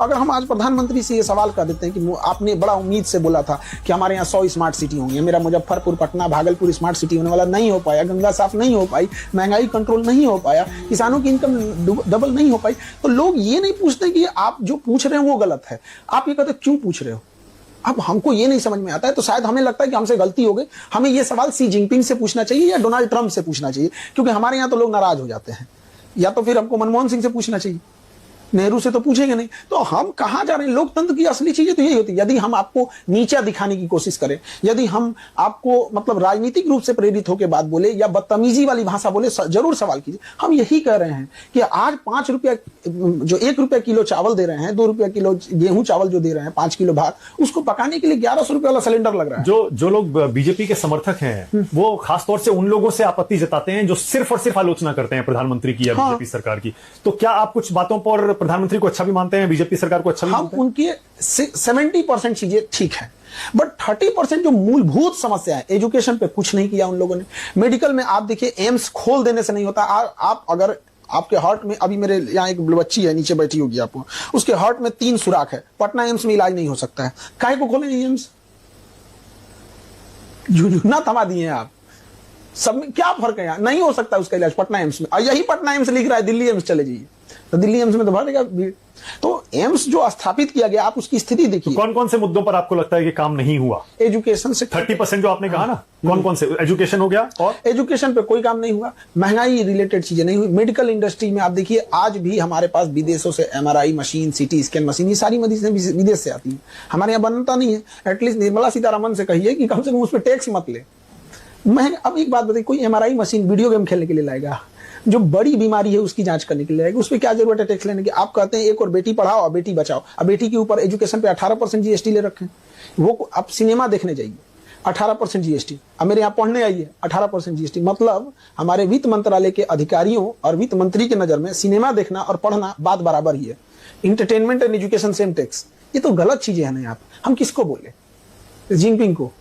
अगर हम आज प्रधानमंत्री से ये सवाल कर देते हैं कि आपने बड़ा उम्मीद से बोला था कि हमारे यहाँ 100 स्मार्ट सिटी होंगी, मेरा मुजफ्फरपुर, पटना, भागलपुर स्मार्ट सिटी होने वाला, नहीं हो पाया, गंगा साफ नहीं हो पाई, महंगाई कंट्रोल नहीं हो पाया, किसानों की इनकम डबल नहीं हो पाई, तो लोग ये नहीं पूछते कि आप जो पूछ रहे हैं वो गलत है, आप ये कहते क्यों पूछ रहे हो। अब हमको ये नहीं समझ में आता है, तो शायद हमें लगता है कि हमसे गलती हो गई, हमें ये सवाल सी जिनपिंग से पूछना चाहिए या डोनाल्ड ट्रंप से पूछना चाहिए, क्योंकि हमारे यहाँ तो लोग नाराज हो जाते हैं, या तो फिर हमको मनमोहन सिंह से पूछना चाहिए, नेहरू से तो पूछेंगे नहीं। तो हम कहां जा रहे हैं। लोकतंत्र की असली चीजें तो यही होती है। यदि हम आपको नीचा दिखाने की कोशिश करें, यदि हम आपको मतलब राजनीतिक रूप से प्रेरित होकर बात बोले या बदतमीजी वाली भाषा बोले, जरूर सवाल कीजिए। हम यही कह रहे हैं कि आज 5 रुपया जो 1 रुपया किलो चावल दे रहे हैं, 2 रुपया किलो गेहूं चावल जो दे रहे हैं, 5 किलो भात, उसको पकाने के लिए 1100 रुपये वाला सिलेंडर लग रहा है। जो लोग बीजेपी के समर्थक हैं वो खासतौर से उन लोगों से आपत्ति जताते हैं जो सिर्फ और सिर्फ आलोचना करते हैं प्रधानमंत्री की या बीजेपी सरकार की। तो क्या आप कुछ बातों पर प्रधानमंत्री को अच्छा भी मानते हैं, बीजेपी सरकार को अच्छा भी मानते हैं? उनकी 70% चीजें ठीक है, बट 30% जो मूलभूत समस्या है, एजुकेशन पे कुछ नहीं किया उन लोगों ने। मेडिकल में आप देखिए, एम्स खोल देने से नहीं होता। आप अगर आपके हार्ट में, अभी मेरे यहाँ एक बच्ची है नीचे बैठी होगी आपको, उसके हार्ट में 3 सुराख है, पटना एम्स में इलाज नहीं हो सकता है, काहे को खोले एम्स? झुझुना थमा दिए हैं आप। सब में क्या फर्क है? यहाँ नहीं हो सकता उसका इलाज पटना एम्स में, और यही पटना एम्स लिख रहा है दिल्ली एम्स चले जाइए, तो दिल्ली एम्स में तो भरेगा भीड़। तो एम्स जो स्थापित किया गया, आप उसकी स्थिति देखिए। तो कौन कौन से मुद्दों पर आपको लगता है कि काम नहीं हुआ? एजुकेशन से 30% जो आपने कहा ना, कौन कौन से? एजुकेशन हो गया, और एजुकेशन पे कोई काम नहीं हुआ, महंगाई रिलेटेड चीजें नहीं हुई। मेडिकल इंडस्ट्री में आप देखिए, आज भी हमारे पास विदेशों से MRI machine, CT scan machine, ये सारी मशीनें विदेश से आती है, हमारे यहाँ बनता नहीं है। एटलीस्ट निर्मला सीतारमन से कहिए कि कम से कम उस पर टैक्स मत ले। अब एक बात बताइए, कोई MRI मशीन वीडियो गेम खेलने के लिए लाएगा? जो बड़ी बीमारी है उसकी जांच करने के लिए लाएगा, उस पर क्या जरूरत है टैक्स लेने की? आप कहते हैं एक और बेटी पढ़ाओ और बेटी बचाओ, अब बेटी के ऊपर एजुकेशन पे 18% GST ले रखे हैं। वो आप सिनेमा देखने जाइए, 18% GST। अब मेरे यहाँ पढ़ने आइए, 18% GST। मतलब हमारे वित्त मंत्रालय के अधिकारियों और वित्त मंत्री के नजर में सिनेमा देखना और पढ़ना बात बराबर ही है। Entertainment and education same tax, ये तो गलत चीजें हैं ना। आप हम किसको बोले? जिनपिंग को?